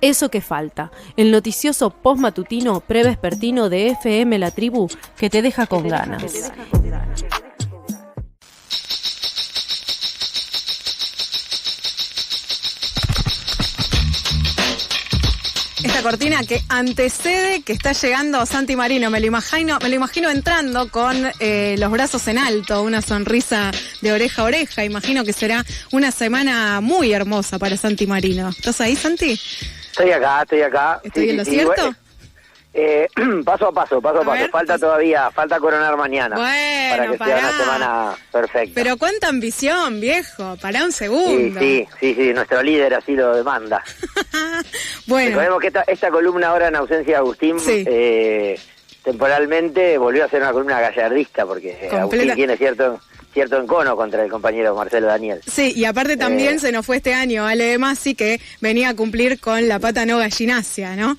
Eso que falta, el noticioso postmatutino prevespertino de FM La Tribu que te deja con ganas. Esta cortina que antecede que está llegando Santi Marino, me lo imagino entrando con los brazos en alto, una sonrisa de oreja a oreja. Imagino que será una semana muy hermosa para Santi Marino. ¿Estás ahí, Santi? Estoy acá. ¿Estoy en lo cierto? Paso a paso. Falta coronar mañana. Bueno, para que sea una semana perfecta. Pero cuánta ambición, viejo, pará un segundo. Sí, nuestro líder así lo demanda. Bueno. Recordemos que esta columna ahora en ausencia de Agustín, sí. Temporalmente volvió a ser una columna gallardista, porque Agustín tiene cierto encono contra el compañero Marcelo Daniel. Sí, y aparte también se nos fue este año Ale de Masi, que venía a cumplir con la pata no gallinacia, ¿no?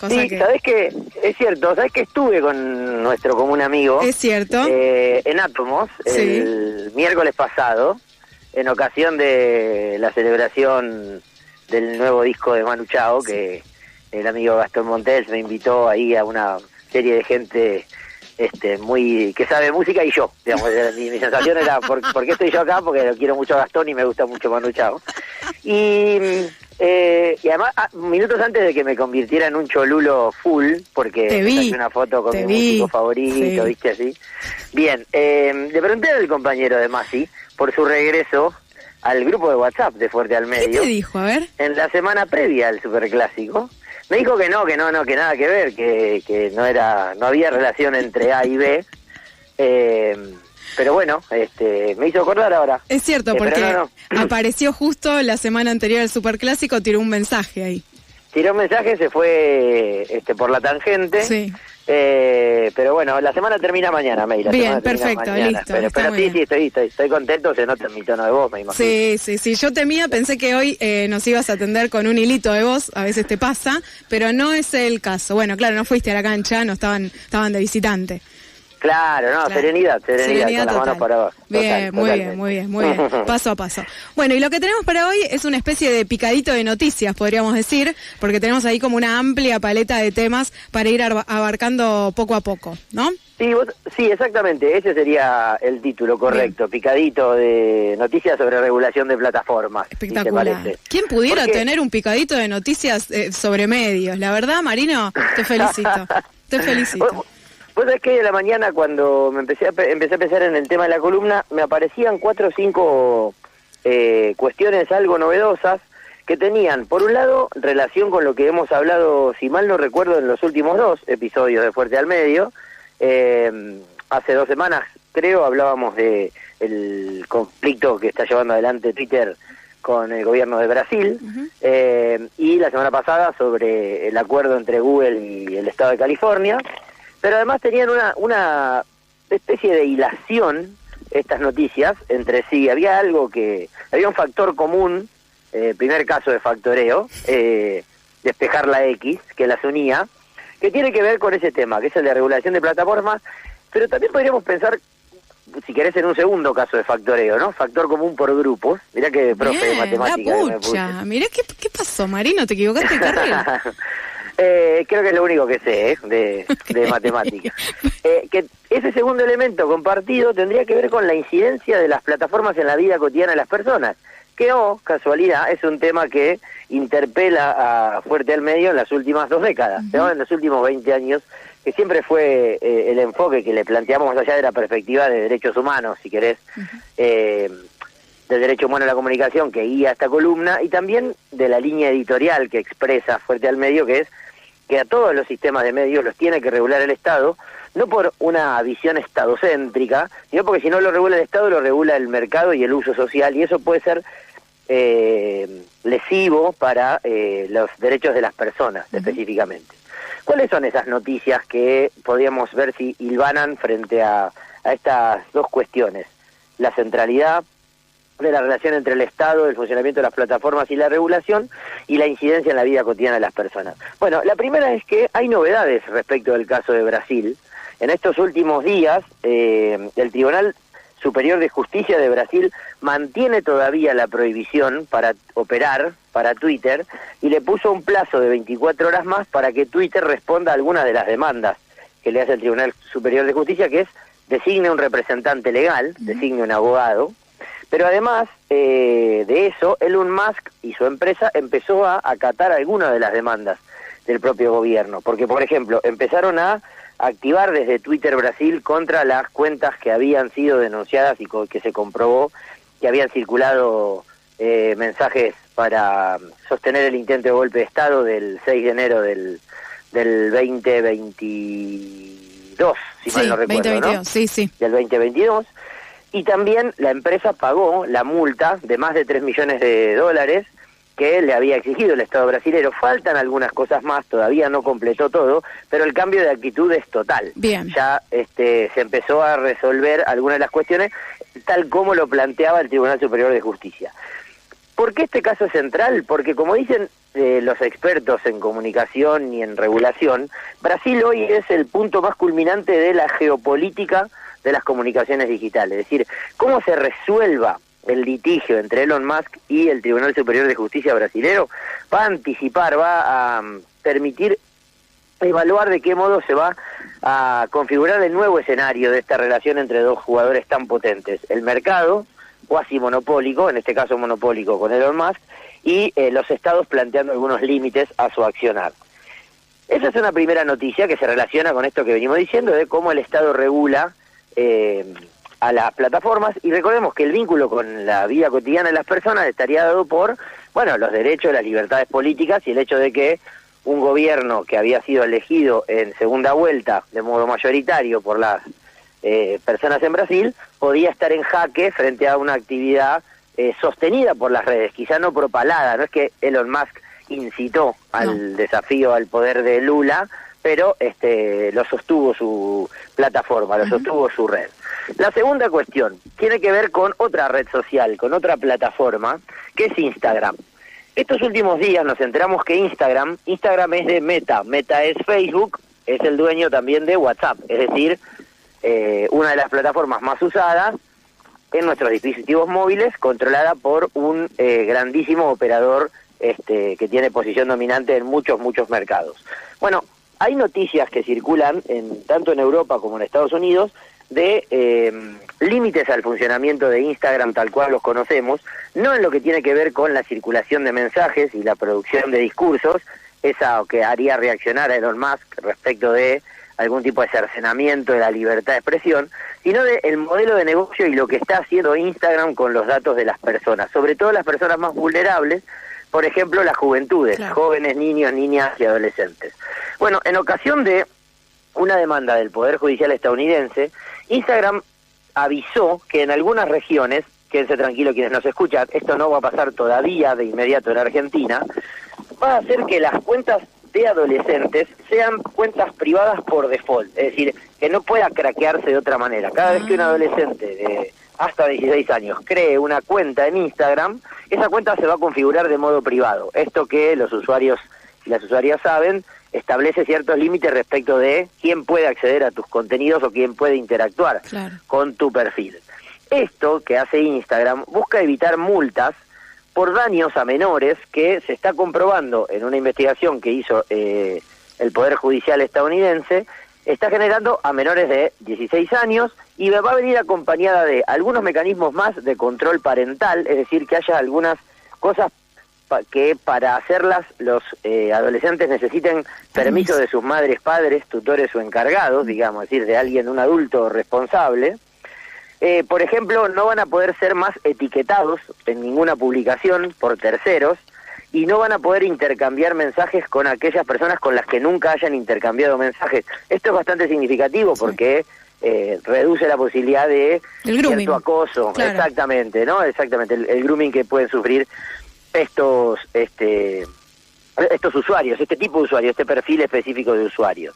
Sí, ¿sabés qué? Es cierto, ¿sabés que estuve con nuestro común amigo? Es cierto. En Átomos, el miércoles pasado, en ocasión de la celebración del nuevo disco de Manu Chao, que el amigo Gastón Montes me invitó ahí a una serie de gente muy que sabe música, y yo, digamos, mi sensación era, ¿por qué estoy yo acá? Porque lo quiero mucho a Gastón y me gusta mucho Manu Chao. Y además, minutos antes de que me convirtiera en un cholulo full, porque saqué una foto con mi músico favorito, ¿viste? Así. Bien, le pregunté al compañero de Masi por su regreso al grupo de WhatsApp de Fuerte al Medio. ¿Qué te dijo? A ver. En la semana previa al Superclásico. Me dijo que no, que nada que ver, que no había relación entre A y B. Pero bueno, me hizo acordar ahora. Es cierto, porque apareció justo la semana anterior al Superclásico, tiró un mensaje ahí. Tiró un mensaje, se fue por la tangente. Sí. Pero bueno, la semana termina mañana, May. Bien, perfecto, listo. Pero sí, estoy contento, se nota en mi tono de voz, me imagino. Sí, yo pensé que hoy nos ibas a atender con un hilito de voz, a veces te pasa, pero no es el caso. Bueno, claro, no fuiste a la cancha, no estaban de visitante. Claro, serenidad con las manos para abajo. Bien, muy bien, paso a paso. Bueno, y lo que tenemos para hoy es una especie de picadito de noticias, podríamos decir, porque tenemos ahí como una amplia paleta de temas para ir abarcando poco a poco, ¿no? Sí, exactamente, ese sería el título correcto, bien. Picadito de noticias sobre regulación de plataformas. Espectacular. ¿Sí, ¿quién pudiera tener un picadito de noticias sobre medios? La verdad, Marino, te felicito. Vos sabés que de la mañana, cuando empecé a pensar en el tema de la columna, me aparecían 4 o 5 cuestiones algo novedosas que tenían, por un lado, relación con lo que hemos hablado, si mal no recuerdo, en los últimos 2 episodios de Fuerte al Medio. Hace 2 semanas, creo, hablábamos de el conflicto que está llevando adelante Twitter con el gobierno de Brasil, y la semana pasada sobre el acuerdo entre Google y el estado de California. Pero además tenían una especie de hilación estas noticias entre sí. Había un factor común, primer caso de factoreo, despejar la X, que las unía, que tiene que ver con ese tema, que es el de regulación de plataformas, pero también podríamos pensar, si querés, en un segundo caso de factoreo, ¿no? Factor común por grupos. Mirá que profe de matemáticas que me puse. Mirá qué pasó, Marino, ¿te equivocaste de carrera? Creo que es lo único que sé de matemáticas. Que ese segundo elemento compartido tendría que ver con la incidencia de las plataformas en la vida cotidiana de las personas, que casualidad, es un tema que interpela a Fuerte al Medio en las últimas 2 décadas, ¿no? En los últimos 20 años, que siempre fue el enfoque que le planteamos más allá de la perspectiva de derechos humanos, si querés, del derecho humano a la comunicación que guía esta columna, y también de la línea editorial que expresa Fuerte al Medio, que es que a todos los sistemas de medios los tiene que regular el Estado, no por una visión estadocéntrica, sino porque si no lo regula el Estado, lo regula el mercado y el uso social, y eso puede ser lesivo para los derechos de las personas, específicamente. ¿Cuáles son esas noticias que podríamos ver si hilvanan frente a estas 2 cuestiones? La centralidad de la relación entre el Estado, el funcionamiento de las plataformas y la regulación, y la incidencia en la vida cotidiana de las personas. Bueno, la primera es que hay novedades respecto del caso de Brasil. En estos últimos días, el Tribunal Superior de Justicia de Brasil mantiene todavía la prohibición para operar para Twitter y le puso un plazo de 24 horas más para que Twitter responda a algunas de las demandas que le hace el Tribunal Superior de Justicia, que es designe un representante legal, designe un abogado, pero además de eso, Elon Musk y su empresa empezó a acatar algunas de las demandas del propio gobierno, porque por ejemplo empezaron a activar desde Twitter Brasil contra las cuentas que habían sido denunciadas y que se comprobó que habían circulado mensajes para sostener el intento de golpe de Estado del 6 de enero del 2022, si mal no recuerdo, 2022, ¿no? sí. Del 2022, y también la empresa pagó la multa de más de $3 millones que le había exigido el Estado brasilero. Faltan algunas cosas más, todavía no completó todo, pero el cambio de actitud es total. Bien. Ya se empezó a resolver algunas de las cuestiones tal como lo planteaba el Tribunal Superior de Justicia. ¿Por qué este caso es central? Porque como dicen los expertos en comunicación y en regulación, Brasil hoy es el punto más culminante de la geopolítica de las comunicaciones digitales. Es decir, cómo se resuelva el litigio entre Elon Musk y el Tribunal Superior de Justicia brasilero va a anticipar, va a permitir evaluar de qué modo se va a configurar el nuevo escenario de esta relación entre dos jugadores tan potentes: el mercado cuasi monopólico, en este caso monopólico con Elon Musk, y los estados planteando algunos límites a su accionar. Esa es una primera noticia que se relaciona con esto que venimos diciendo de cómo el Estado regula a las plataformas, y recordemos que el vínculo con la vida cotidiana de las personas estaría dado por, bueno, los derechos, las libertades políticas y el hecho de que un gobierno que había sido elegido en segunda vuelta de modo mayoritario por las personas en Brasil podía estar en jaque frente a una actividad sostenida por las redes, quizá no propalada. No es que Elon Musk incitó al desafío al poder de Lula, pero lo sostuvo su plataforma, lo sostuvo su red. La segunda cuestión tiene que ver con otra red social, con otra plataforma, que es Instagram. Estos últimos días nos enteramos que Instagram es de Meta. Meta es Facebook, es el dueño también de WhatsApp, es decir, una de las plataformas más usadas en nuestros dispositivos móviles, controlada por un grandísimo operador que tiene posición dominante en muchos mercados. Bueno, hay noticias que circulan tanto en Europa como en Estados Unidos de límites al funcionamiento de Instagram tal cual los conocemos, no en lo que tiene que ver con la circulación de mensajes y la producción de discursos, esa que haría reaccionar a Elon Musk respecto de algún tipo de cercenamiento de la libertad de expresión, sino del modelo de negocio y lo que está haciendo Instagram con los datos de las personas, sobre todo las personas más vulnerables, por ejemplo las juventudes, claro, jóvenes, niños, niñas y adolescentes. Bueno, en ocasión de una demanda del Poder Judicial estadounidense, Instagram avisó que en algunas regiones, quédense tranquilos quienes nos escuchan, esto no va a pasar todavía de inmediato en Argentina, va a hacer que las cuentas de adolescentes sean cuentas privadas por default, es decir, que no pueda craquearse de otra manera. Cada vez que un adolescente de hasta 16 años cree una cuenta en Instagram, esa cuenta se va a configurar de modo privado. Esto que los usuarios y las usuarias saben, establece ciertos límites respecto de quién puede acceder a tus contenidos o quién puede interactuar con tu perfil. Esto que hace Instagram busca evitar multas por daños a menores que se está comprobando en una investigación que hizo el Poder Judicial estadounidense, está generando a menores de 16 años y va a venir acompañada de algunos mecanismos más de control parental, es decir, que haya algunas cosas que para hacerlas los adolescentes necesiten permiso de sus madres, padres, tutores o encargados, digamos, es decir, de alguien, un adulto responsable. Por ejemplo, no van a poder ser más etiquetados en ninguna publicación por terceros y no van a poder intercambiar mensajes con aquellas personas con las que nunca hayan intercambiado mensajes. Esto es bastante significativo porque reduce la posibilidad de cierto acoso. Claro. Exactamente, ¿no? Exactamente, el grooming que pueden sufrir estos usuarios, este tipo de usuarios, este perfil específico de usuarios.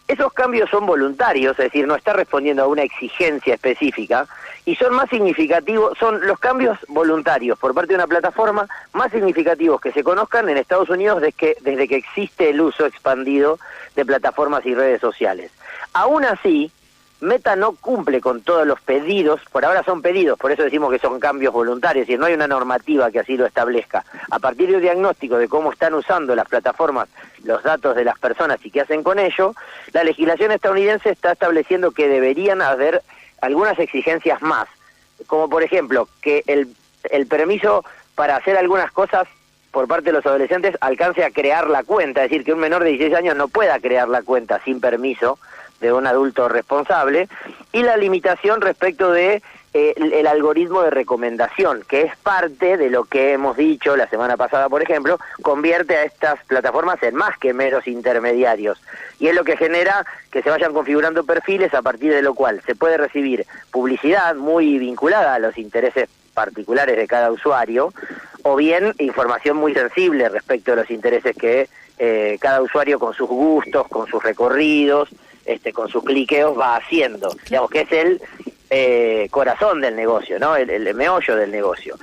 Esos cambios son voluntarios, es decir, no está respondiendo a una exigencia específica, y son más significativos, son los cambios voluntarios por parte de una plataforma más significativos que se conozcan en Estados Unidos desde que existe el uso expandido de plataformas y redes sociales. Aún así, Meta no cumple con todos los pedidos, por ahora son pedidos, por eso decimos que son cambios voluntarios, y no hay una normativa que así lo establezca. A partir de un diagnóstico de cómo están usando las plataformas los datos de las personas y qué hacen con ello, la legislación estadounidense está estableciendo que deberían haber algunas exigencias más, como por ejemplo que el permiso para hacer algunas cosas por parte de los adolescentes alcance a crear la cuenta, es decir, que un menor de 16 años no pueda crear la cuenta sin permiso de un adulto responsable, y la limitación respecto de el algoritmo de recomendación, que es parte de lo que hemos dicho la semana pasada, por ejemplo, convierte a estas plataformas en más que meros intermediarios, y es lo que genera que se vayan configurando perfiles a partir de lo cual se puede recibir publicidad muy vinculada a los intereses particulares de cada usuario, o bien información muy sensible respecto a los intereses que cada usuario con sus gustos, con sus recorridos, con sus cliqueos va haciendo, digamos que es el corazón del negocio, ¿no? El meollo del negocio.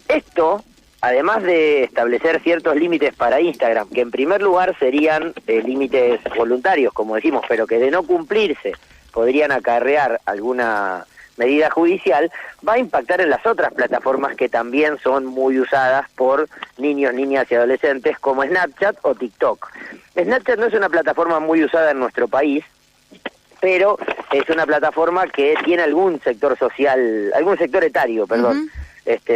Esto, además de establecer ciertos límites para Instagram, que en primer lugar serían límites voluntarios, como decimos, pero que de no cumplirse podrían acarrear alguna medida judicial, va a impactar en las otras plataformas que también son muy usadas por niños, niñas y adolescentes, como Snapchat o TikTok. Snapchat no es una plataforma muy usada en nuestro país, pero es una plataforma que tiene algún sector social, algún sector etario, perdón,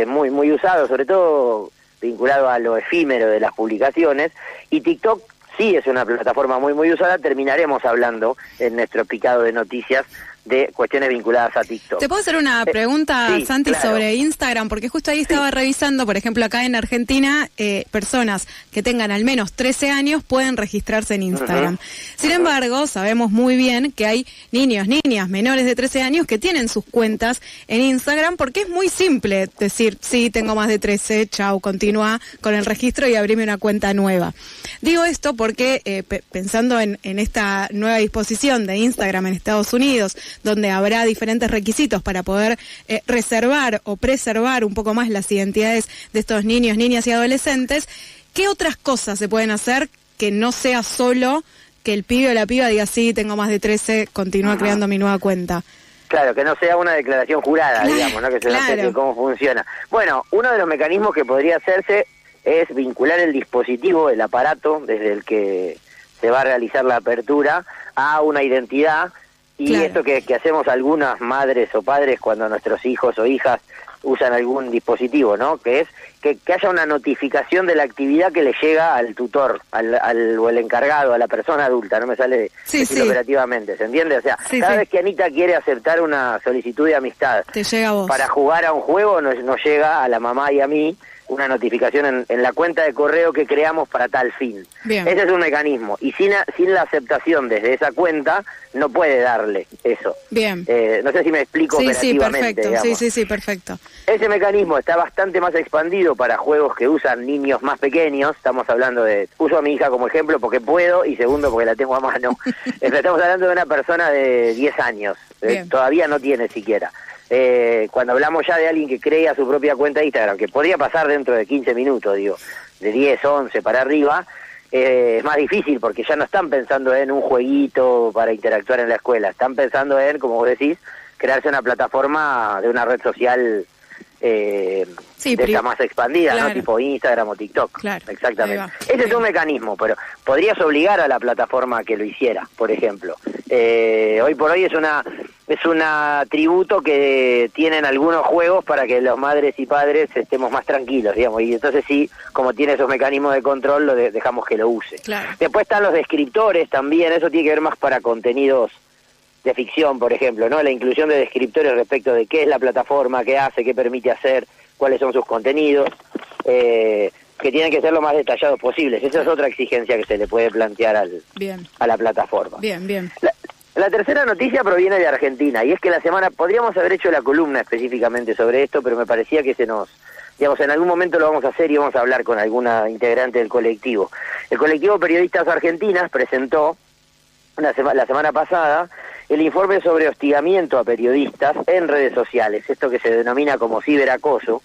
muy usado, sobre todo vinculado a lo efímero de las publicaciones, y TikTok sí es una plataforma muy usada. Terminaremos hablando en nuestro picado de noticias de cuestiones vinculadas a TikTok. ¿Te puedo hacer una pregunta, sí, Santi, claro, sobre Instagram? Porque justo ahí estaba revisando, por ejemplo, acá en Argentina, personas que tengan al menos 13 años pueden registrarse en Instagram. Sin embargo, sabemos muy bien que hay niños, niñas menores de 13 años que tienen sus cuentas en Instagram, porque es muy simple decir, sí, tengo más de 13, chau, continúa con el registro y abrime una cuenta nueva. Digo esto porque pensando en esta nueva disposición de Instagram en Estados Unidos, donde habrá diferentes requisitos para poder reservar o preservar un poco más las identidades de estos niños, niñas y adolescentes, ¿qué otras cosas se pueden hacer que no sea solo que el pibe o la piba diga, sí, tengo más de 13, continúa creando mi nueva cuenta? Claro, que no sea una declaración jurada, digamos, ¿no? Que se note cómo funciona. Bueno, uno de los mecanismos que podría hacerse es vincular el dispositivo, el aparato desde el que se va a realizar la apertura, a una identidad. Y esto que hacemos algunas madres o padres cuando nuestros hijos o hijas usan algún dispositivo, ¿no? Que es que haya una notificación de la actividad que le llega al tutor, o el encargado, a la persona adulta, no me sale decir operativamente, ¿se entiende? O sea, cada vez que Anita quiere aceptar una solicitud de amistad te llega a vos. Para jugar a un juego, nos llega a la mamá y a mí una notificación en la cuenta de correo que creamos para tal fin. Bien. Ese es un mecanismo, y sin la aceptación desde esa cuenta no puede darle eso. Bien. No sé si me explico operativamente. Perfecto. Sí, perfecto. Ese mecanismo está bastante más expandido para juegos que usan niños más pequeños. Estamos hablando uso a mi hija como ejemplo porque puedo, y segundo porque la tengo a mano. Estamos hablando de una persona de 10 años, todavía no tiene siquiera. Cuando hablamos ya de alguien que crea su propia cuenta de Instagram, que podría pasar dentro de 15 minutos, digo, de 10, 11 para arriba, es más difícil porque ya no están pensando en un jueguito para interactuar en la escuela, están pensando en, como vos decís, crearse una plataforma de una red social esta más expandida, ¿no? Tipo Instagram o TikTok. Claro, exactamente. Ese es un mecanismo, pero podrías obligar a la plataforma a que lo hiciera, por ejemplo. Hoy por hoy es un atributo que tienen algunos juegos para que los madres y padres estemos más tranquilos, digamos, y entonces sí, como tiene esos mecanismos de control, dejamos que lo use. Claro. Después están los descriptores también, eso tiene que ver más para contenidos de ficción, por ejemplo, ¿no? La inclusión de descriptores respecto de qué es la plataforma, qué hace, qué permite hacer, cuáles son sus contenidos, que tienen que ser lo más detallados posibles. Esa es otra exigencia que se le puede plantear a la plataforma. Bien. La tercera noticia proviene de Argentina, y es que podríamos haber hecho la columna específicamente sobre esto, pero me parecía que digamos, en algún momento lo vamos a hacer y vamos a hablar con alguna integrante del colectivo. El colectivo Periodistas Argentinas presentó la semana pasada el informe sobre hostigamiento a periodistas en redes sociales, esto que se denomina como ciberacoso,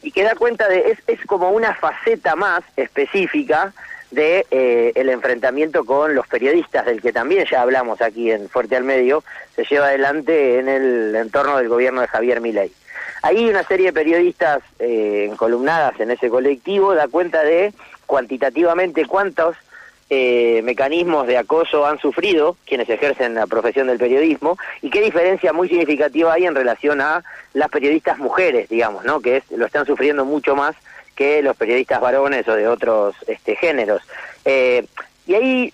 y que da cuenta es como una faceta más específica de el enfrentamiento con los periodistas, del que también ya hablamos aquí en Fuerte al Medio, se lleva adelante en el entorno del gobierno de Javier Milei. Ahí una serie de periodistas encolumnadas en ese colectivo da cuenta de cuantitativamente cuántos mecanismos de acoso han sufrido quienes ejercen la profesión del periodismo y qué diferencia muy significativa hay en relación a las periodistas mujeres, digamos, ¿no? Que lo están sufriendo mucho más que los periodistas varones o de otros géneros. Y ahí,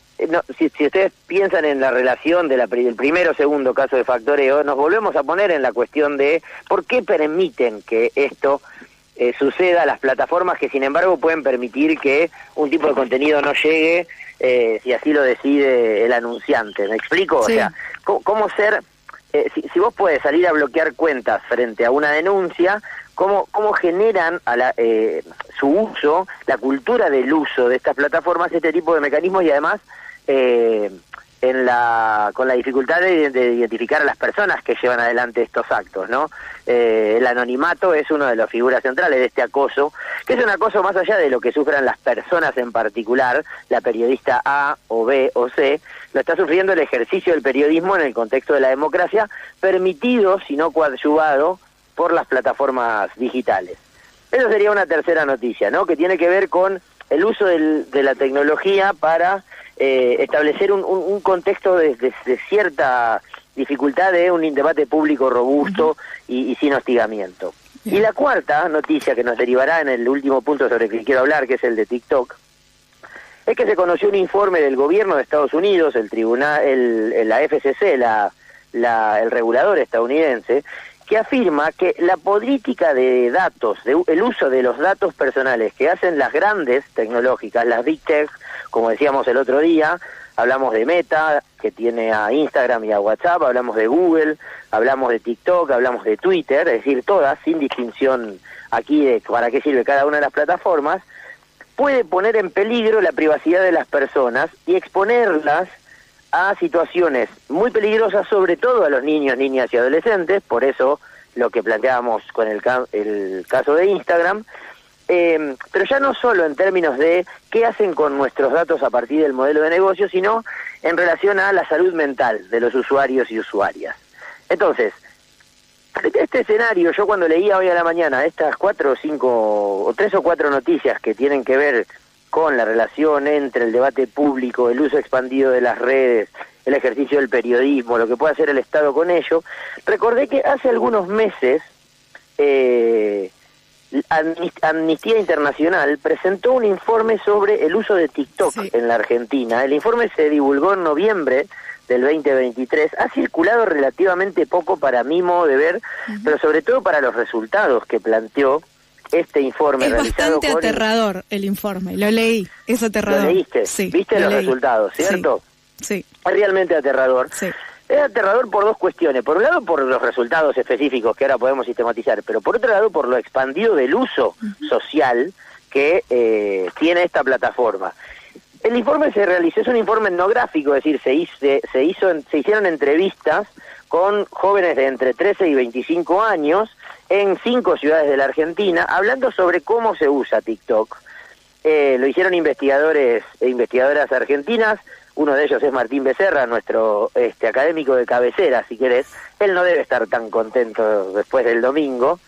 si ustedes piensan en la relación del primero o segundo caso de factoreo, nos volvemos a poner en la cuestión de por qué permiten que esto suceda a las plataformas que sin embargo pueden permitir que un tipo de contenido no llegue si así lo decide el anunciante. ¿Me explico? Sí. O sea, ¿cómo ser... si vos podés salir a bloquear cuentas frente a una denuncia, ¿cómo generan su uso, la cultura del uso de estas plataformas, este tipo de mecanismos y además con la dificultad de identificar a las personas que llevan adelante estos actos, ¿no? El anonimato es una de las figuras centrales de este acoso, que es un acoso más allá de lo que sufran las personas en particular, la periodista A o B o C, lo está sufriendo el ejercicio del periodismo en el contexto de la democracia, permitido, si no coadyuvado, por las plataformas digitales. Eso sería una tercera noticia, ¿no? Que tiene que ver con el uso de la tecnología para establecer un contexto de cierta dificultad de un debate público robusto y sin hostigamiento. Y la cuarta noticia que nos derivará en el último punto sobre el que quiero hablar, que es el de TikTok, es que se conoció un informe del gobierno de Estados Unidos, el tribunal, la FCC, el regulador estadounidense, que afirma que la política de datos, el uso de los datos personales que hacen las grandes tecnológicas, las Big Tech, como decíamos el otro día, hablamos de Meta, que tiene a Instagram y a WhatsApp, hablamos de Google, hablamos de TikTok, hablamos de Twitter, es decir, todas, sin distinción aquí de para qué sirve cada una de las plataformas, puede poner en peligro la privacidad de las personas y exponerlas a situaciones muy peligrosas, sobre todo a los niños, niñas y adolescentes, por eso lo que planteábamos con el caso de Instagram, pero ya no solo en términos de qué hacen con nuestros datos a partir del modelo de negocio, sino en relación a la salud mental de los usuarios y usuarias. Entonces, frente a este escenario, yo cuando leía hoy a la mañana estas 4 o 5 o 3 o 4 noticias que tienen que ver con la relación entre el debate público, el uso expandido de las redes, el ejercicio del periodismo, lo que puede hacer el Estado con ello, recordé que hace algunos meses Amnistía Internacional presentó un informe sobre el uso de TikTok en la Argentina. El informe se divulgó en noviembre del 2023, ha circulado relativamente poco para mi modo de ver, pero sobre todo para los resultados que planteó este informe. Es realizado bastante aterrador el informe, lo leí, es aterrador. ¿Lo leíste? Sí, ¿Viste los resultados, cierto? Sí. Es realmente aterrador. Sí. Es aterrador por dos cuestiones. Por un lado, por los resultados específicos que ahora podemos sistematizar, pero por otro lado, por lo expandido del uso social que tiene esta plataforma. El informe se realizó, es un informe etnográfico, es decir, se hicieron entrevistas con jóvenes de entre 13 y 25 años en 5 ciudades de la Argentina, hablando sobre cómo se usa TikTok. Lo hicieron investigadores e investigadoras argentinas. Uno de ellos es Martín Becerra, nuestro académico de cabecera, si querés. Él no debe estar tan contento después del domingo,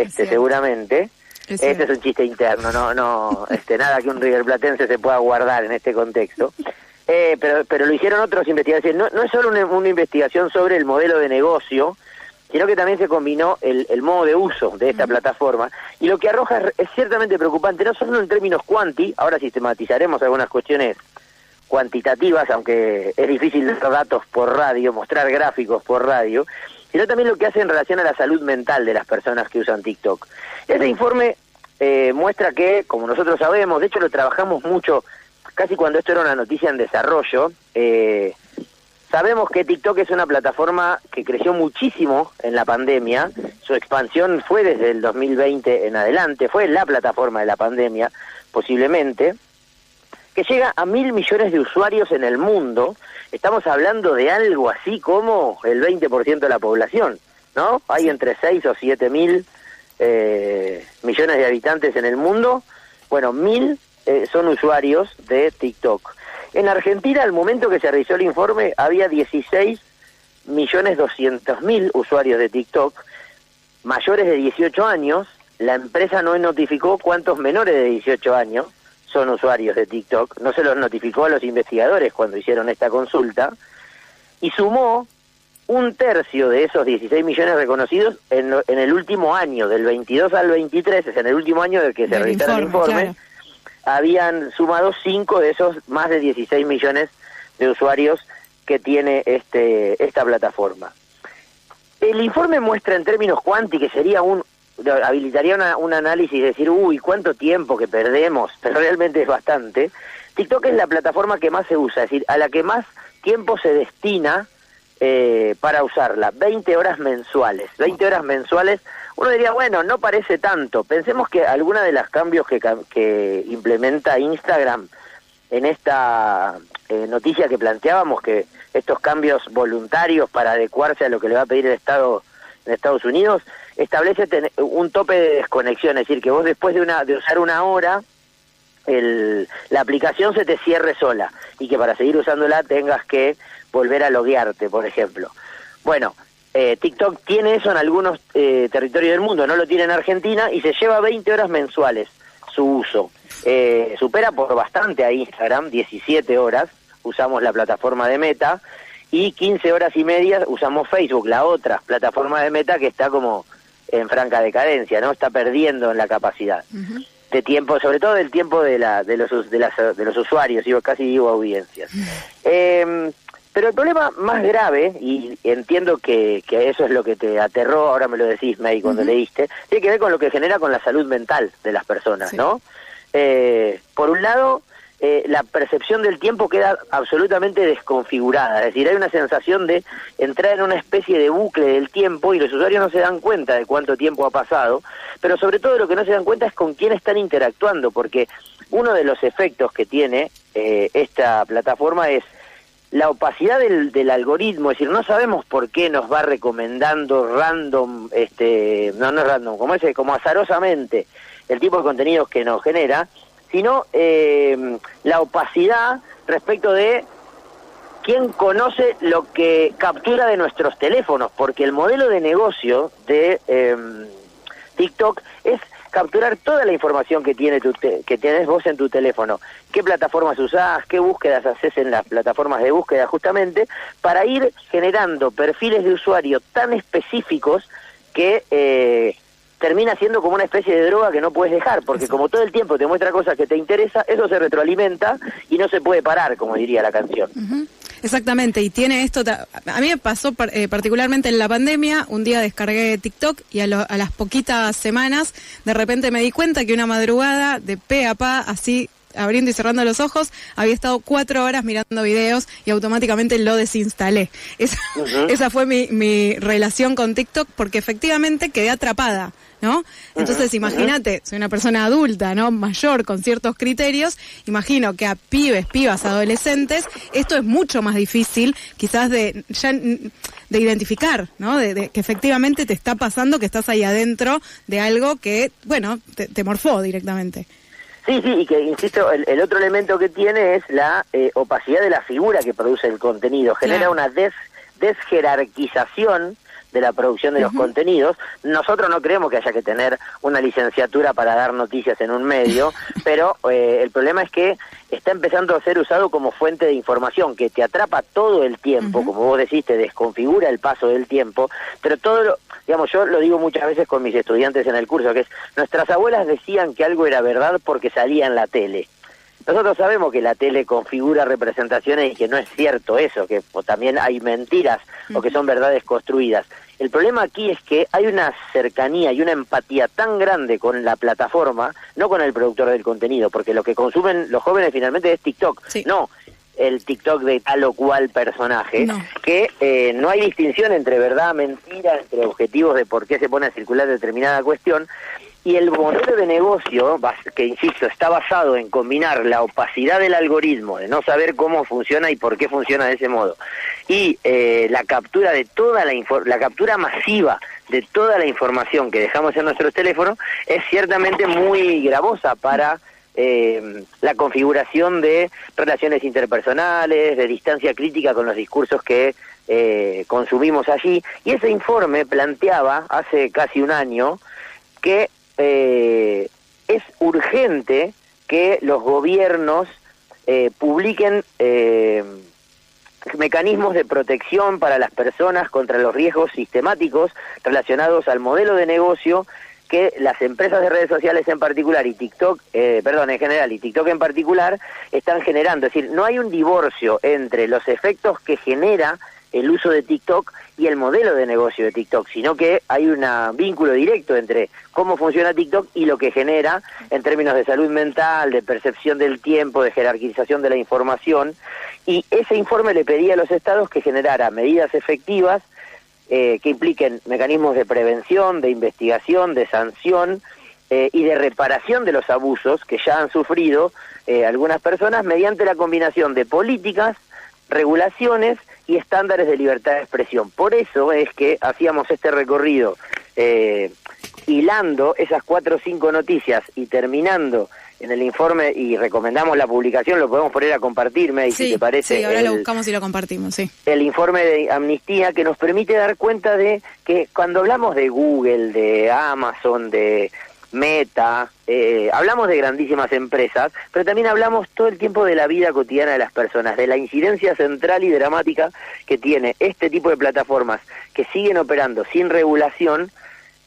seguramente. Este es un chiste interno, no nada que un riverplatense se pueda guardar en este contexto. Pero lo hicieron otros investigadores. No es solo una investigación sobre el modelo de negocio, sino que también se combinó el modo de uso de esta plataforma. Y lo que arroja es ciertamente preocupante, no solo en términos ahora sistematizaremos algunas cuestiones cuantitativas, aunque es difícil dar datos por radio, mostrar gráficos por radio, sino también lo que hace en relación a la salud mental de las personas que usan TikTok. Este informe muestra que, como nosotros sabemos, de hecho lo trabajamos mucho, casi cuando esto era una noticia en desarrollo, sabemos que TikTok es una plataforma que creció muchísimo en la pandemia, su expansión fue desde el 2020 en adelante, fue la plataforma de la pandemia, posiblemente, que llega a 1.000 millones de usuarios en el mundo. Estamos hablando de algo así como el 20% de la población, ¿no? Hay entre 6 o 7 mil millones de habitantes en el mundo. Bueno, 1.000 son usuarios de TikTok. En Argentina, al momento que se realizó el informe, había 16.200.000 usuarios de TikTok, mayores de 18 años. La empresa no notificó cuántos menores de 18 años son usuarios de TikTok, no se los notificó a los investigadores cuando hicieron esta consulta, y sumó un tercio de esos 16 millones reconocidos en el último año, del 22 al 23, es en el último año del que se realizara el informe, claro. Habían sumado 5 de esos más de 16 millones de usuarios que tiene esta plataforma. El informe muestra en términos cuanti, que sería habilitaría un análisis de decir, cuánto tiempo que perdemos, pero realmente es bastante. TikTok es la plataforma que más se usa, es decir, a la que más tiempo se destina para usarla, 20 horas mensuales. 20 horas mensuales, uno diría, bueno, no parece tanto. Pensemos que alguna de los cambios que implementa Instagram en esta noticia que planteábamos, que estos cambios voluntarios para adecuarse a lo que le va a pedir el Estado en Estados Unidos, establece un tope de desconexión, es decir, que vos después de usar una hora, la aplicación se te cierre sola, y que para seguir usándola tengas que volver a loguearte, por ejemplo. Bueno, TikTok tiene eso en algunos territorios del mundo, no lo tiene en Argentina, y se lleva 20 horas mensuales su uso. Supera por bastante a Instagram, 17 horas usamos la plataforma de Meta, y 15 horas y media usamos Facebook, la otra plataforma de Meta que está como en franca decadencia, ¿no? Está perdiendo en la capacidad de tiempo, sobre todo del tiempo de los usuarios, casi digo audiencias. Pero el problema más grave, y entiendo que eso es lo que te aterró, ahora me lo decís, May, cuando leíste, tiene que ver con lo que genera con la salud mental de las personas, ¿no? Por un lado, la percepción del tiempo queda absolutamente desconfigurada, es decir, hay una sensación de entrar en una especie de bucle del tiempo y los usuarios no se dan cuenta de cuánto tiempo ha pasado, pero sobre todo lo que no se dan cuenta es con quién están interactuando, porque uno de los efectos que tiene esta plataforma es la opacidad del algoritmo, es decir, no sabemos por qué nos va recomendando random, no es random, como azarosamente el tipo de contenidos que nos genera, sino la opacidad respecto de quién conoce lo que captura de nuestros teléfonos, porque el modelo de negocio de TikTok es capturar toda la información que tenés vos en tu teléfono, qué plataformas usás, qué búsquedas haces en las plataformas de búsqueda, justamente para ir generando perfiles de usuario tan específicos que termina siendo como una especie de droga que no puedes dejar, porque como todo el tiempo te muestra cosas que te interesa, eso se retroalimenta y no se puede parar, como diría la canción. Exactamente, y tiene esto, a mí me pasó particularmente en la pandemia, un día descargué TikTok y a las poquitas semanas de repente me di cuenta que una madrugada de pe a pa, así abriendo y cerrando los ojos, había estado 4 horas mirando videos y automáticamente lo desinstalé. Esa fue mi relación con TikTok, porque efectivamente quedé atrapada, ¿no? Entonces imagínate, soy una persona adulta, ¿no? Mayor, con ciertos criterios, imagino que a pibas, adolescentes, esto es mucho más difícil, quizás de identificar, ¿no? De que efectivamente te está pasando, que estás ahí adentro de algo que, bueno, te morfó directamente. Sí, y que, insisto, el otro elemento que tiene es la opacidad de la figura que produce el contenido. Genera una desjerarquización de la producción de los contenidos. Nosotros no creemos que haya que tener una licenciatura para dar noticias en un medio, pero el problema es que está empezando a ser usado como fuente de información, que te atrapa todo el tiempo, como vos decís, te desconfigura el paso del tiempo, pero digamos, yo lo digo muchas veces con mis estudiantes en el curso, que es, nuestras abuelas decían que algo era verdad porque salía en la tele. Nosotros sabemos que la tele configura representaciones y que no es cierto eso, que también hay mentiras o que son verdades construidas. El problema aquí es que hay una cercanía y una empatía tan grande con la plataforma, no con el productor del contenido, porque lo que consumen los jóvenes finalmente es TikTok, no el TikTok de tal o cual personaje, que no hay distinción entre verdad, mentira, entre objetivos de por qué se pone a circular determinada cuestión. Y el modelo de negocio, que insisto, está basado en combinar la opacidad del algoritmo, de no saber cómo funciona y por qué funciona de ese modo, y la captura de la captura masiva de toda la información que dejamos en nuestros teléfonos, es ciertamente muy gravosa para la configuración de relaciones interpersonales, de distancia crítica con los discursos que consumimos allí, y ese informe planteaba hace casi un año que es urgente que los gobiernos publiquen mecanismos de protección para las personas contra los riesgos sistemáticos relacionados al modelo de negocio que las empresas de redes sociales en particular y TikTok, en general, y TikTok en particular, están generando. Es decir, no hay un divorcio entre los efectos que genera el uso de TikTok y el modelo de negocio de TikTok, sino que hay un vínculo directo entre cómo funciona TikTok y lo que genera en términos de salud mental, de percepción del tiempo, de jerarquización de la información, y ese informe le pedía a los estados que generara medidas efectivas que impliquen mecanismos de prevención, de investigación, de sanción y de reparación de los abusos que ya han sufrido algunas personas mediante la combinación de políticas, regulaciones y estándares de libertad de expresión. Por eso es que hacíamos este recorrido hilando esas 4 o 5 noticias y terminando en el informe, y recomendamos la publicación, lo podemos poner a compartirme, y si te parece... Sí, ahora lo buscamos y lo compartimos, sí. El informe de Amnistía, que nos permite dar cuenta de que cuando hablamos de Google, de Amazon, de Meta, hablamos de grandísimas empresas, pero también hablamos todo el tiempo de la vida cotidiana de las personas, de la incidencia central y dramática que tiene este tipo de plataformas que siguen operando sin regulación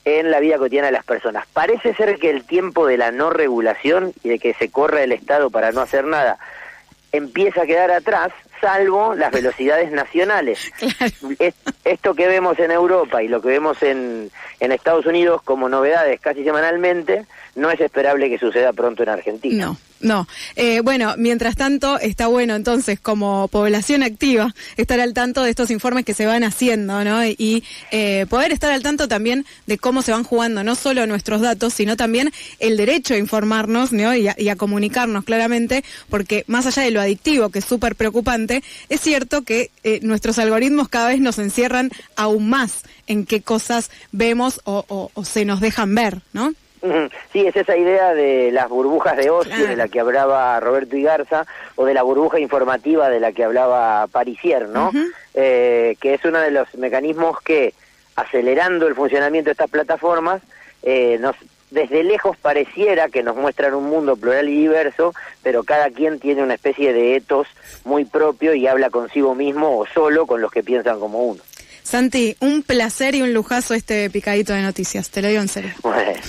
en la vida cotidiana de las personas. Parece ser que el tiempo de la no regulación y de que se corra el Estado para no hacer nada empieza a quedar atrás, salvo las velocidades nacionales. Claro. Esto que vemos en Europa y lo que vemos en Estados Unidos como novedades casi semanalmente, no es esperable que suceda pronto en Argentina. No. Bueno, mientras tanto, está bueno entonces como población activa estar al tanto de estos informes que se van haciendo, ¿no? Y poder estar al tanto también de cómo se van jugando no solo nuestros datos, sino también el derecho a informarnos, ¿no? y a comunicarnos claramente, porque más allá de lo adictivo, que es súper preocupante, es cierto que nuestros algoritmos cada vez nos encierran aún más en qué cosas vemos o se nos dejan ver, ¿no? Sí, es esa idea de las burbujas de ocio, claro, de la que hablaba Roberto Igarza, o de la burbuja informativa de la que hablaba Parisier, ¿no? Que es uno de los mecanismos que, acelerando el funcionamiento de estas plataformas, desde lejos pareciera que nos muestran un mundo plural y diverso, pero cada quien tiene una especie de etos muy propio y habla consigo mismo o solo con los que piensan como uno. Santi, un placer y un lujazo este picadito de noticias, te lo digo en serio.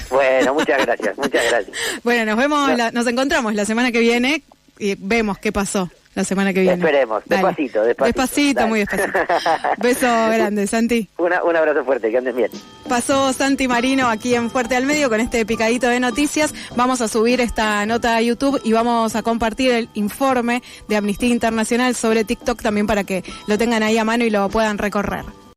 Bueno, muchas gracias, muchas gracias. Bueno, nos vemos, nos encontramos la semana que viene y vemos qué pasó la semana que viene. Esperemos, despacito. Despacito, muy despacito. Beso grande, Santi. Un abrazo fuerte, que andes bien. Pasó Santi Marino aquí en Fuerte al Medio con este picadito de noticias. Vamos a subir esta nota a YouTube y vamos a compartir el informe de Amnistía Internacional sobre TikTok también para que lo tengan ahí a mano y lo puedan recorrer.